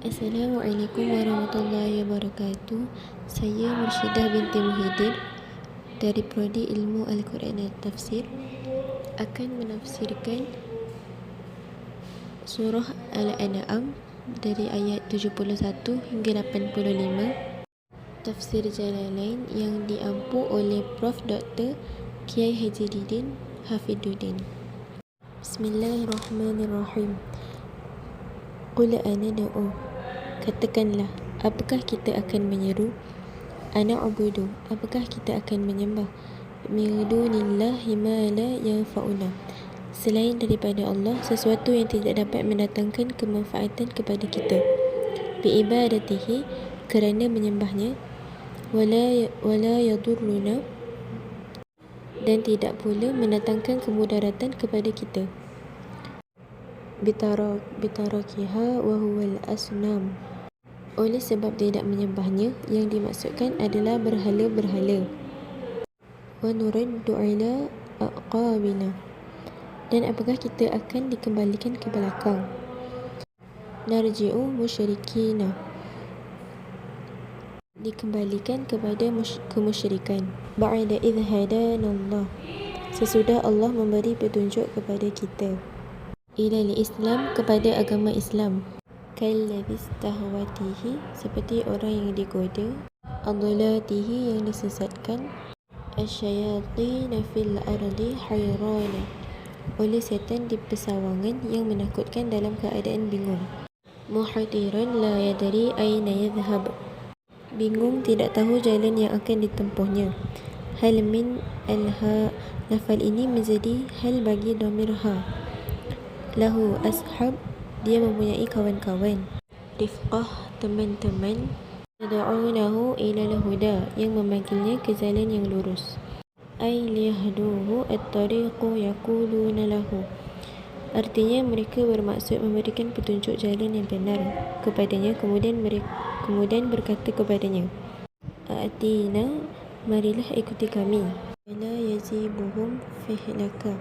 Assalamualaikum warahmatullahi wabarakatuh. Saya Mursyidah binti Muhyiddin dari Prodi Ilmu Al-Quran dan Tafsir akan menafsirkan surah Al-An'am dari ayat 71 hingga 85, tafsir Jalalain yang diampu oleh Prof. Dr. Kiai Haji Didin Hafiduddin. Bismillahirrahmanirrahim. Qul anad'u, katakanlah, apakah kita akan menyeru? Ana'budu, apakah kita akan menyembah? Min dunillahi ma la yanfa'una, selain daripada Allah sesuatu yang tidak dapat mendatangkan kemanfaatan kepada kita. Bi'ibadatihi, kerana menyembahnya. Wala yadurruna, dan tidak pula mendatangkan kemudaratan kepada kita. Bitarakiha wa huwal asnam, oleh sebab tidak menyembahnya, yang dimaksudkan adalah berhala-berhala. Wa nuraddu ala aqabina, dan apakah kita akan dikembalikan ke belakang. Narji'u musyrikina, dikembalikan kepada kemusyrikan. Ba'da idh hadanallah, sesudah Allah memberi petunjuk kepada kita. Ilal Islam, kepada agama Islam. Kalladhi istahwatihi, seperti orang yang digoda. Adlatihi, yang disesatkan. Asyayatina fil ardi hayrana, oleh setan di pesawangan yang menakutkan dalam keadaan bingung. Muhadiran la yadri aina yadhhab, bingung tidak tahu jalan yang akan ditempuhnya. Hal min alha, lafal ini menjadi hal bagi dhamir ha. Lahu ashab, dia mempunyai kawan-kawan. Rifqah, teman-teman. Yad'unahu ilal huda, yang memanggilnya ke jalan yang lurus. Ay liyahduhu at-tariqu yaquluna lahu, artinya mereka bermaksud memberikan petunjuk jalan yang benar kepadanya, kemudian berkata kepadanya, Atina, marilah ikuti kami. Wala yazibuhum fihlaka,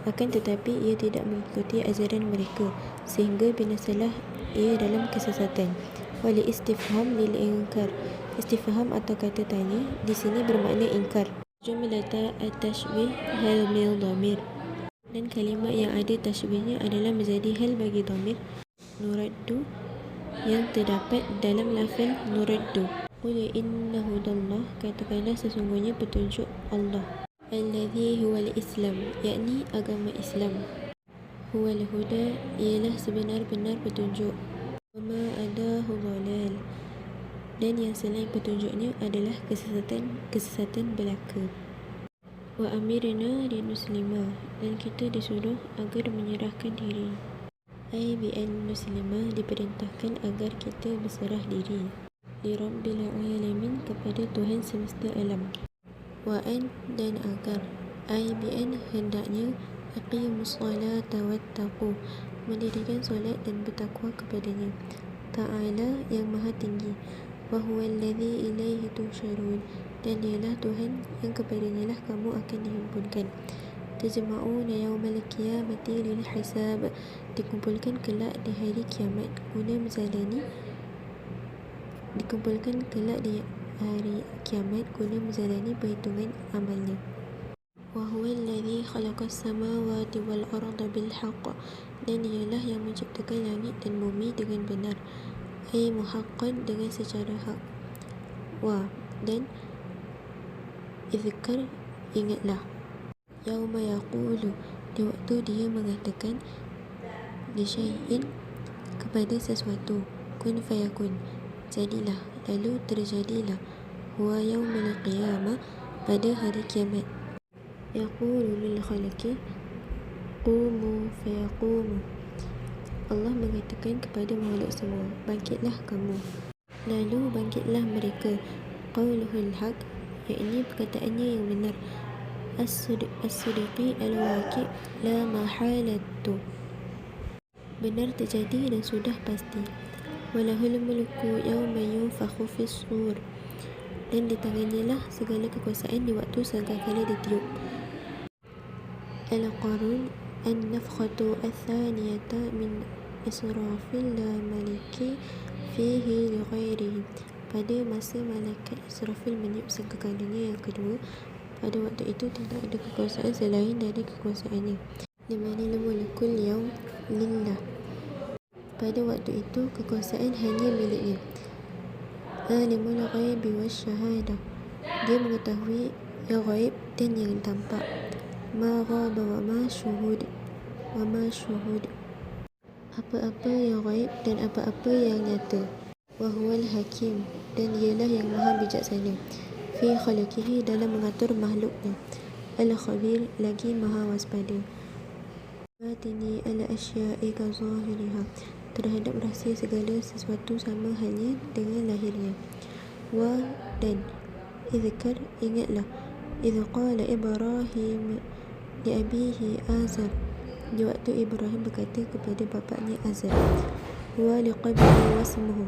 akan tetapi ia tidak mengikuti ajaran mereka, sehingga binasalah ia dalam kesesatan. Wali istifham lil inkar, istifham atau kata tanya di sini bermakna ingkar. Jumlata at-tashbih hal min dhamir, dan kalimat yang ada tashbihnya adalah menjadi hal bagi dhamir nuraddu, yang terdapat dalam lafaz nuraddu. Qul inna hudallah, katakanlah sesungguhnya petunjuk Allah. Alladhi huwal Islam, yakni agama Islam. Huwal huda, ialah sebenar-benar petunjuk. Wama adahu dhalal, dan yang selain petunjuknya adalah kesesatan belaka. Wa amirna linuslima, dan kita disuruh agar menyerahkan diri. Ay bi an nuslima, diperintahkan agar kita berserah diri. Li rabbil alamin, kepada Tuhan semesta alam. Wa an, dan agar. Ay bi an, hendaknya. Aqimus salata wattaqu, mendirikan solat dan bertakwa kepadanya. Ta'ala, yang maha tinggi. Wa huwal ladzi ilaihi tuhsyarun, dan dialah Tuhan yang kepadanya lah kamu akan dihimpunkan. Tajma'una yawmal qiyamati lil hisab, dikumpulkan kelak di hari kiamat guna menjalani perhitungan amalnya. Wa huwal ladzi khalaqas samawati wal arda bil haqq, dan dialah yang menciptakan langit dan bumi dengan benar. Ay muhaqqan, dengan secara hak. Wa, dan izkar, ingatlah. Yauma yaqulu, di waktu dia mengatakan, li syai'in, kepada sesuatu, kun fayakun, jadilah, lalu terjadilah. Huwa yaumul qiyamah, pada hari kiamat. Yaqulu lil khalqi qumu fayaqumu, Allah mengatakan kepada makhluk semua, bangkitlah kamu, lalu bangkitlah mereka. Qauluhul haq, yakni perkataannya yang benar. As-sidqi al-waqi' la mahalatu, benar terjadi dan sudah pasti. Walahul mulku yawma yunfakhu fis sur, dan di tangannya lah segala kekuasaan di waktu sangkakala ditiup. Al-Qarun, an-nafkhatu ats-tsaniyata min israfil la maliki fihi li ghairihi, pada masa malaikat Israfil meniup sangkakalanya yang kedua. Pada waktu itu tidak ada kekuasaan selain dari kekuasaannya. Limanil mulkul yaum lillah, pada waktu itu kekuasaan hanya miliknya. Alimul ghaibi wasyahadah, dia mengetahui yang ghaib dan yang tampak. Ma ghaba wa ma syuhud, apa-apa yang ghaib dan apa-apa yang nyata. Wa huwal hakim, dan dialah yang maha bijaksana. Fi khalqihi, dalam mengatur makhluknya. Al khabir, lagi maha waspada. Batini al asya'i ka zahiriha, terhadap rahsia segala sesuatu sama halnya dengan lahirnya. Wa, dan izkar, ingatlah, idh qala Ibrahim li abihi Azar, di waktu Ibrahim berkata kepada bapaknya Azar. Wa liqabihi wasmuhu,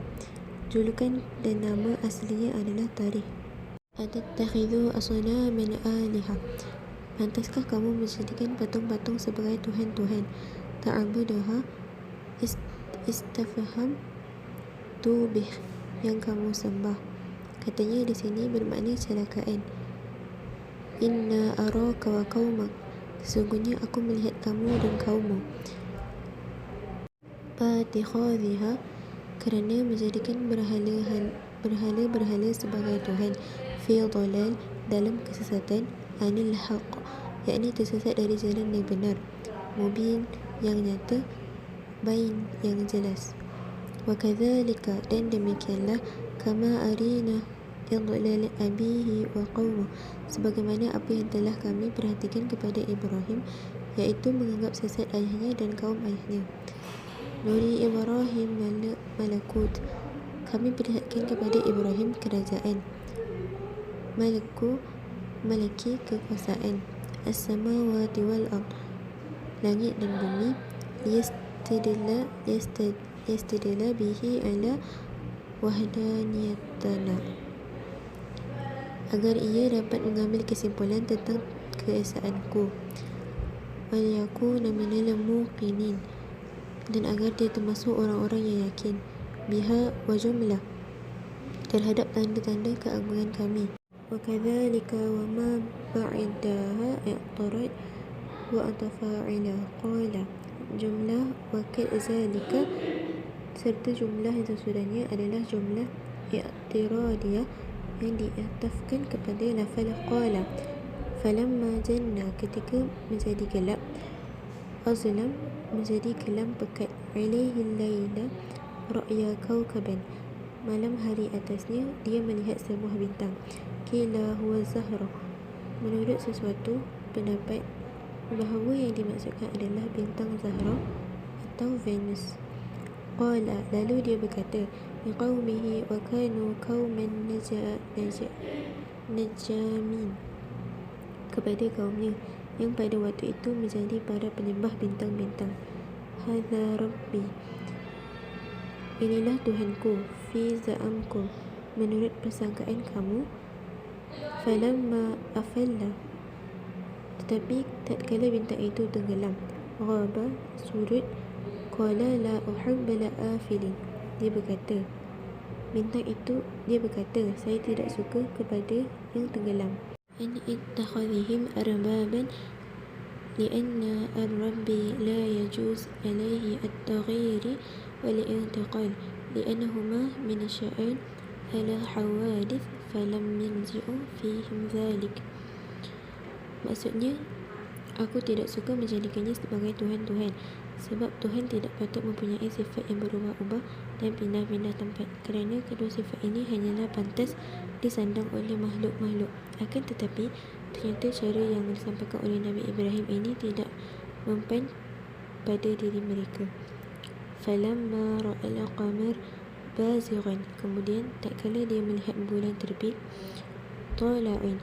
julukan dan nama aslinya adalah Tarikh. Atattakhidhu asnaman aliha, pantaskah kamu menjadikan patung-patung sebagai tuhan-tuhan? Ta'buduha, istafham tubih, yang kamu sembah. Katanya di sini bermakna celakaan. Inna araka wa qaumak, sesungguhnya aku melihat kamu dan kaummu. Patikhadhiha, kerana menjadikan berhala-berhala sebagai Tuhan. Fi dhalal, dalam kesesatan. Anil haq, yakni tersesat dari jalan yang benar. Mubin, yang nyata. Bain, yang jelas. Wa kadzalika, dan demikianlah. Kama arina idlal abihi wa qaumu, sebagaimana apa yang telah kami perhatikan kepada Ibrahim, iaitu menganggap sesat ayahnya dan kaum ayahnya. Nuri Ibrahim malakut, kami perlihatkan kepada Ibrahim kerajaan. Malaki, kekuasaan. As-samawati wal ard, langit dan bumi. Yastadilla bihi ala wahdaniyatana, agar ia dapat mengambil kesimpulan tentang keesaanku. Waliyakuna minal muqinin, dan agar dia termasuk orang-orang yang yakin. Biha wa jumlah, terhadap tanda-tanda keagungan kami. Wa kadzalika wa ma ba'daha i'tarad wa atafa'ila qala, jumlah wa kadzalika, serta jumlah yang sesudahnya adalah jumlah i'tiradiyah yang diatafkan kepada lafal qala. Falamma janna, ketika menjadi gelap. Azlam, menjadi kelam pekat. Alaihi laila ra'ya kaukaban, malam hari atasnya dia melihat sebuah bintang. Qila huwa Zahra, menurut sesuatu pendapat bahawa yang dimaksudkan adalah bintang Zahra atau Venus. Qala, lalu dia berkata, liqaumihi wa kanu qauman najamin, kepada kaumnya yang pada waktu itu menjadi para penyembah bintang-bintang. Hadza rabbi, inilah Tuhanku. Fi za'amkum, menurut persangkaan kamu. Falamma afalla, tetapi tatkala bintang itu tenggelam. Ghaba, surut. Qala la uhibbul afilin, dia berkata, saya tidak suka kepada yang tenggelam. An ittakhadhihim arbaban, lianna ar-rabbi la yajuz alaihi at-taghyir wal intiqal, liannahuma min asya'an ala hawadith falam yanzi'u fihim dhalik. Maksudnya, aku tidak suka menjadikannya sebagai Tuhan-Tuhan, sebab Tuhan tidak patut mempunyai sifat yang berubah-ubah dan pindah-pindah tempat, kerana kedua sifat ini hanyalah pantas disandang oleh makhluk-makhluk. Akan tetapi, ternyata cara yang disampaikan oleh Nabi Ibrahim ini tidak mempan pada diri mereka. Falamma ra'al qamar bazighan, kemudian tatkala dia melihat bulan terbit. Tala'in,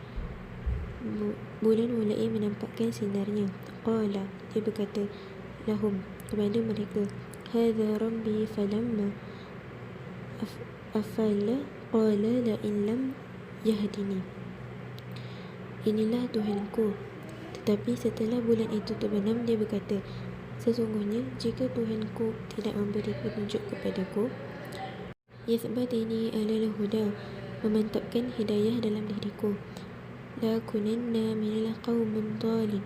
bulan mulai menampakkan sinarnya. Qala, dia berkata lahum, kepada mereka, hadza rabbi falamma afala qala la in lam yahdini, inilah Tuhanku. Tetapi setelah bulan itu terbenam, dia berkata, sesungguhnya jika Tuhanku tidak memberi petunjuk kepadaku. yathbatini alal huda, memantapkan hidayah dalam diriku. Lakunanna minal qaumin dhalin,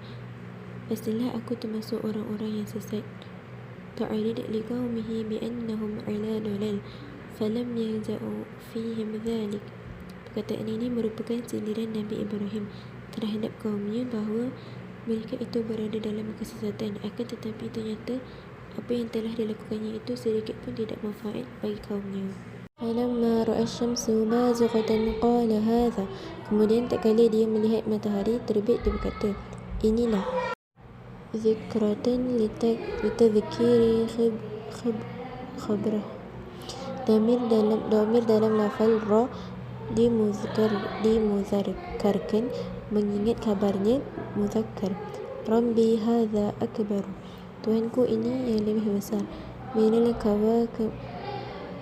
pastilah aku termasuk orang-orang yang sesat. Fa'arid liqaumihi biannahum ala dalal falam yaza'u fihim dhalik. Perkataan ini merupakan sindiran Nabi Ibrahim terhadap kaumnya bahawa mereka itu berada dalam kesesatan, akan tetapi ternyata apa yang telah dilakukannya itu sedikit pun tidak manfaat bagi kaumnya. Falamma ra'a asy-syamsu bazighatan qala hadha, kemudian tak kala dia melihat matahari terbit, dia berkata, inilah zikratan litadhkiri khabrah. Damir dalam lafal ra dimuzakkarkan mengingat kabarnya muzakkar. Rabbi hadza akbar, Tuhanku ini yang lebih besar. Minal kawakib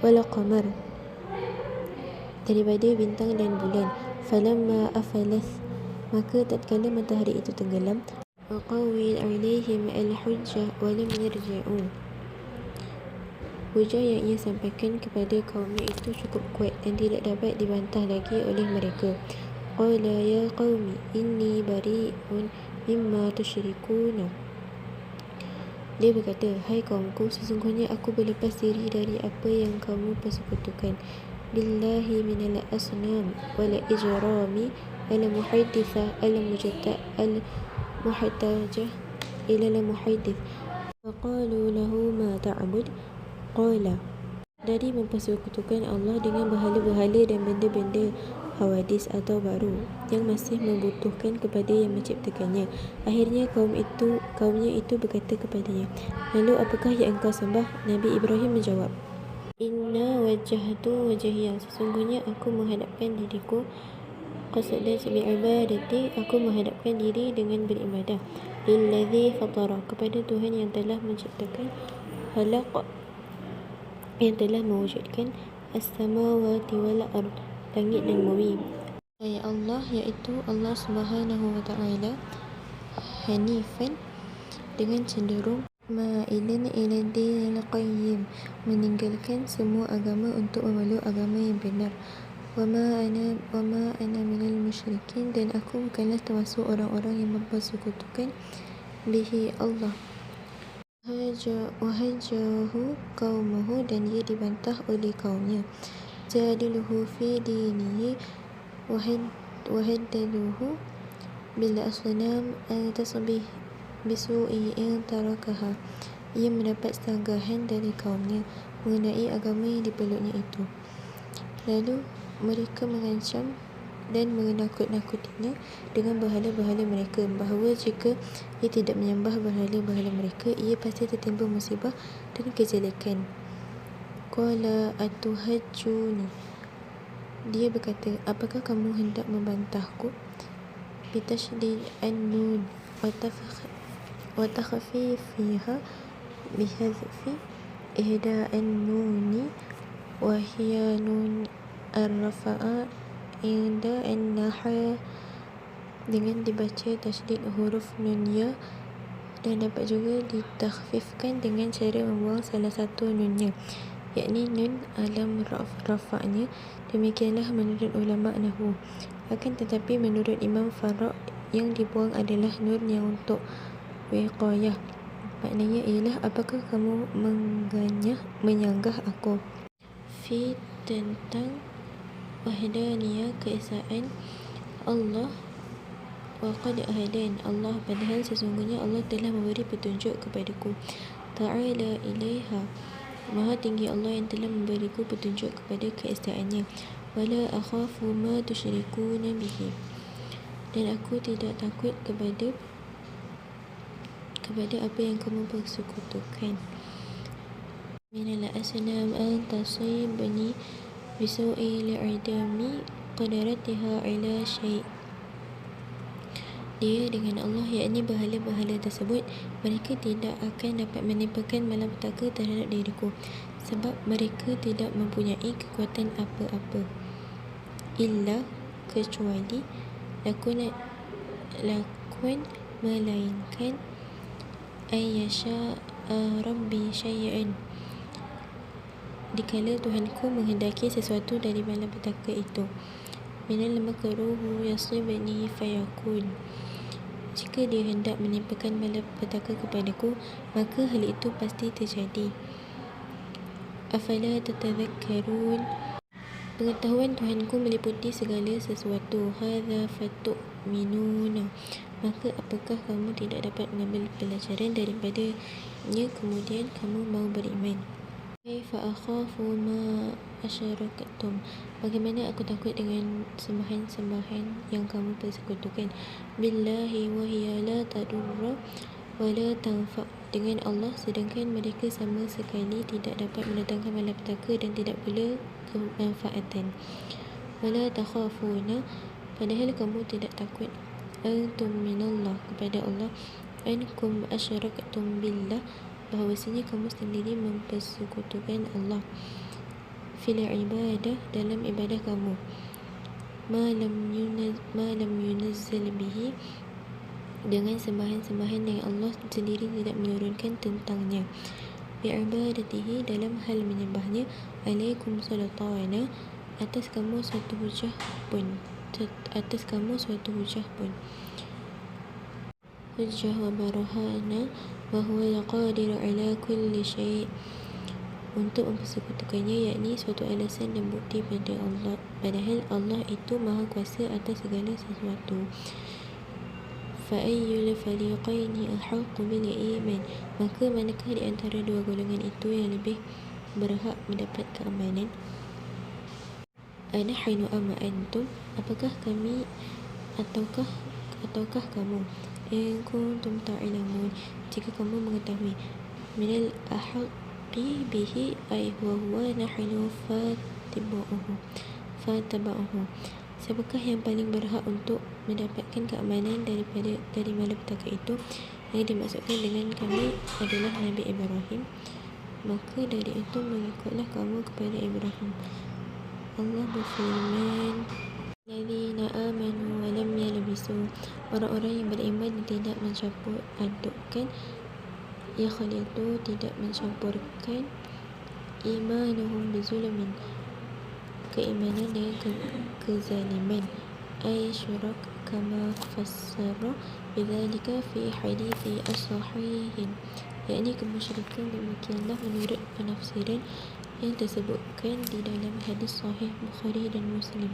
wal qamar, daripada bintang dan bulan. Falamma afalas, maka tatkala matahari itu tenggelam, aqawil alaihim al-hujjah wa lam yarja'u, hujah yang ia sampaikan kepada kaumnya itu cukup kuat dan tidak dapat dibantah lagi oleh mereka. Qala ya qaumi inni bari'un mimma tusyrikuna, dia berkata, hai kaumku, sesungguhnya aku berlepas diri dari apa yang kamu persekutukan. Billahi minal asnam wal ijrami al muhadditha al muhtajah ila al muhaddith. Faqalu lahu ma ta'bud, qala, dari mempersekutukan Allah dengan berhala-berhala dan benda-benda hawadis atau baru yang masih membutuhkan kepada yang menciptakannya. Akhirnya kaumnya itu berkata kepadanya, lalu apakah yang engkau sembah? Nabi Ibrahim menjawab, inna wajjahtu wajhiya, sesungguhnya aku menghadapkan diriku, qasadat bi'ibadati, aku menghadapkan diri dengan beribadah, lilladzi fatara, kepada Tuhan yang telah menciptakan, khalaq, yang telah mewujudkan, as-samawati wal ard, langit dan bumi. Ayat Allah, iaitu Allah Subhanahu wa Ta'ala, hanifan, dengan cenderung, ma'ilan ila dinil qayyim, meninggalkan semua agama untuk memeluk agama yang benar. Wa ma ana minal musyrikin, dan aku bukanlah termasuk orang-orang yang mempersekutukan bihi Allah. Wahajahu qaumuhu, dan dia dibantah oleh kaumnya. Jadiluhu fi dinihi wahaddaluhu bil asnam an tasbih bisu'i in tarakaha, ia mendapat sanggahan dari kaumnya mengenai agama yang dipeluknya itu. Lalu mereka mengancam dan menakut-nakutinya dengan berhala-berhala mereka, bahawa jika ia tidak menyembah berhala-berhala mereka, ia pasti tertimpa musibah dan kejelekan. Qala atuhajjuni, dia berkata, apakah kamu hendak membantahku? Bitashdid an-nun wa takhfifiha bihadfi ihda an-nuni wa hiya nun ar-rafa'a inda an-nahya, dengan dibaca tasydid huruf nun ya, dan dapat juga ditakhfifkan dengan cara membuang salah satu nunnya, yakni nun alam rafa'nya. Demikianlah menurut ulama nahwu. Akan tetapi menurut Imam Farraq, yang dibuang adalah nun yang untuk wiqayah. Maknanya ialah, apakah kamu menyanggah aku fi, tentang wahdaniyah, keesaan Allah, wa qad ahdan Allah, padahal sesungguhnya Allah telah memberi petunjuk kepadaku. Ta'ala ilaiha, Maha tinggi Allah yang telah memberiku petunjuk kepada keesaannya. Wala akhafu ma tusyrikuna bihi, dan aku tidak takut kepada apa yang kamu persekutukan. Minal asnam an tasibani bisu'i li'idami qadaratiha ila syai', dia dengan Allah, yakni berhala-berhala tersebut, mereka tidak akan dapat menimpakan malapetaka terhadap diriku, sebab mereka tidak mempunyai kekuatan apa-apa, illa, kecuali, lakun, melainkan, ayyasha Rabbi syai'an, dikala Tuhanku menghendaki sesuatu dari malapetaka itu. Minal makruh yasibni fayakun. Jika dia hendak menimpakan malapetaka kepadaku, maka hal itu pasti terjadi. Afala tatadhakkarun. Pengetahuan Tuhanku meliputi segala sesuatu. Hadza fatu'minuna. Maka apakah kamu tidak dapat mengambil pelajaran daripadanya kemudian kamu mau beriman? Kaifa akhafu ma asyraktum. Bagaimana aku takut dengan sembahan-sembahan yang kamu persekutukan. Billahi wa hiya la tadurra wa la tanfa. Dengan Allah, sedangkan mereka sama sekali tidak dapat mendatangkan malapetaka dan tidak pula kemanfaatan. Wala takhafuna, padahal kamu tidak takut. Antum minallah, kepada Allah. Ankum asyraktum billah, bahawasanya kamu sendiri mempersekutukan Allah. Fil ibadah, dalam ibadah kamu. Ma lam yunazzal bihi, dengan sembahan-sembahan yang Allah sendiri tidak menurunkan tentangnya. Bi'ibadatihi, dalam hal menyembahnya. Alaikum sultana, atas kamu suatu hujah pun. Hujah wa barahana wa huwa al-qadir ala kulli syai', untuk mempersekutukannya, yakni suatu alasan dan bukti pada Allah, padahal Allah itu maha kuasa atas segala sesuatu. Fa'ayyul fariqaini ahaqqu bil iman, maka manakah di antara dua golongan itu yang lebih berhak mendapat keamanan? Anahnu am antum, apakah kami ataukah kamu? In kuntum ta'lamun, jika kamu mengetahui. Minal ahaqqi bihi ay huwa nahnu fataba'uhu. Siapakah yang paling berhak untuk mendapatkan keamanan dari malapetaka itu? Yang dimaksudkan dengan kami adalah Nabi Ibrahim. Maka dari itu mengikutlah kamu kepada Ibrahim. Allah berfirman, Alladzina amanu wa lam yalbisu, orang-orang yang beriman dan tidak mencampur adukkan, yakhlitu, tidak mencampurkan, imanuhum bizulmin, keimanan dengan kezaliman. Ay syurak, kama fassara bidzalika fi hadithi as-sahihin, yakni kemusyrikan demikianlah menurut penafsiran yang tersebutkan di dalam hadis sahih Bukhari dan Muslim.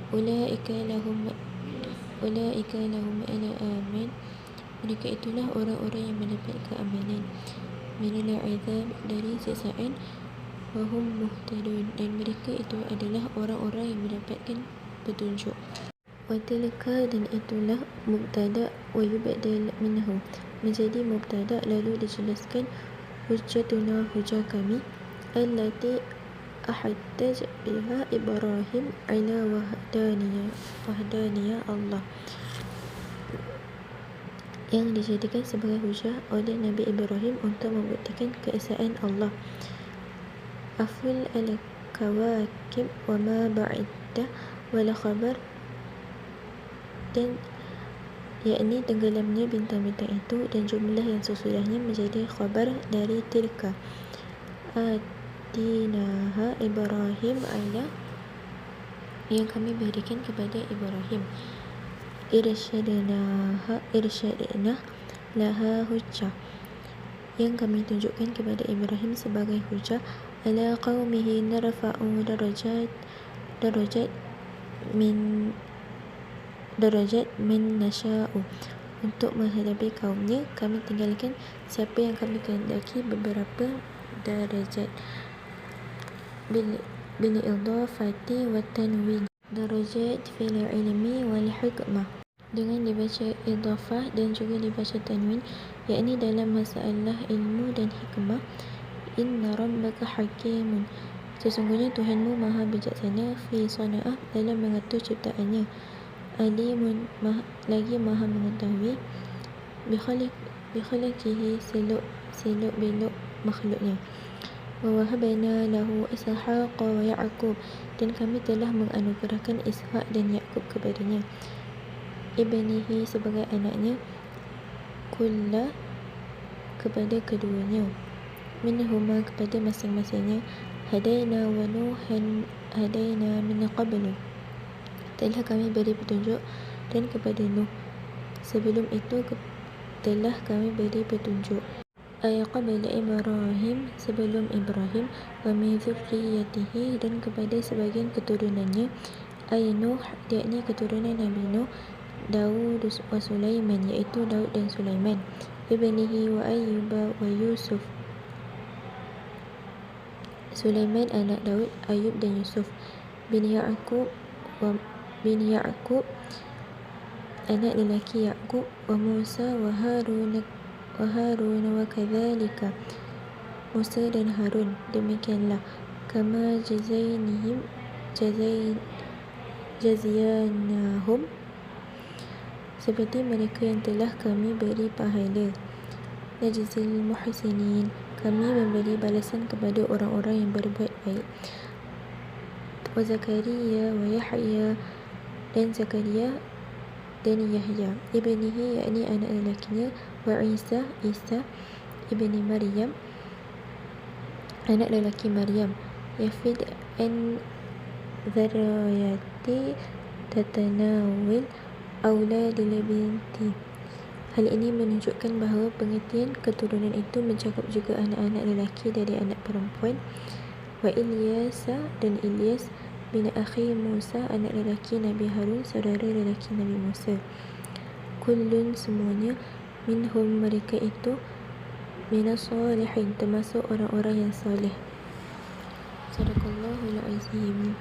Ulaika lahum ala aman, mereka itulah orang-orang yang mendapat keamanan. Minal azab, dari siksaan. Wahum muhtadun, dan mereka itu adalah orang-orang yang mendapatkan petunjuk. Watilka, dan itulah mubtada wa yubdal minhu, menjadi mubtada lalu dijelaskan. Hujjatuna, hujjah kami. Allati ahtajja biha Ibrahim ala wahdaniyah Allah, yang dijadikan sebagai hujjah oleh Nabi Ibrahim untuk membuktikan keesaan Allah. Aful al-kawakib wa ma ba'idda wal khabar, dan yakni tenggelamnya bintang-bintang itu dan jumlah yang sesudahnya menjadi khabar dari tilka. Atinaha Ibrahim ala, yang kami berikan kepada Ibrahim. Irsyadna laha hujjah, yang kami tunjukkan kepada Ibrahim sebagai hujjah. Ala qaumihi narfa'u darajat min nasha'u, untuk menghadapi kaumnya kami tinggalkan siapa yang kami kehendaki beberapa darajat. Bil idhafati wa tanwin, darajat fil ilmi wal hikmah, dengan dibaca idhafah dan juga dibaca tanwin, yakni dalam masalah ilmu dan hikmah. Inna rabbaka hakimun, sesungguhnya Tuhanmu maha bijaksana. Fi sana'ah, dalam mengatur ciptaannya. Alimun, lagi maha mengetahui. Bikhalaqihi, seluk beluk makhluknya. Wa wahabna lahu Ishaqa wa Ya'qub, dan kami telah menganugerahkan Ishaq dan Ya'qub kepadanya. Ibnihi, sebagai anaknya. Kulla, kepada keduanya. Minhuma, kepada masing-masingnya. hadaina wa nuhan hadaina min qablu. Telah kami beri petunjuk dan kepada Nuh sebelum itu telah kami beri petunjuk. Ay qabla Ibrahim, sebelum Ibrahim, wa min dzurriyyatihi, dan kepada sebagian keturunannya, ay Nuh, yakni keturunan Nabi Nuh, Daud wa Sulaiman, iaitu Daud dan Sulaiman, ibnihi wa Ayyub wa Yusuf, Sulaiman anak Daud, Ayub dan Yusuf, bin Ya'qub anak lelaki Ya'qub, wa Musa wa Harun wa kadzalika, Musa dan Harun, demikianlah, kama jaziyanahum, seperti mereka yang telah kami beri pahala, najzil muhsinin, kami memberi balasan kepada orang-orang yang berbuat baik. Wa Zakaria wa Yahya, dan Zakaria dan Yahya, ibnihi, yakni anak lelakinya, wa Isa ibni Maryam, anak lelaki Maryam, yafid an dzarriyati tatanawil auladil binti. Hal ini menunjukkan bahawa pengertian keturunan itu mencakup juga anak-anak lelaki dari anak perempuan. Wa Ilyas, dan Ilyas, bin akhi Musa, anak lelaki Nabi Harun, saudara lelaki Nabi Musa. Kullun, semuanya, minhum, mereka itu, minas salihin, termasuk orang-orang yang soleh. Sadaqallahul azim.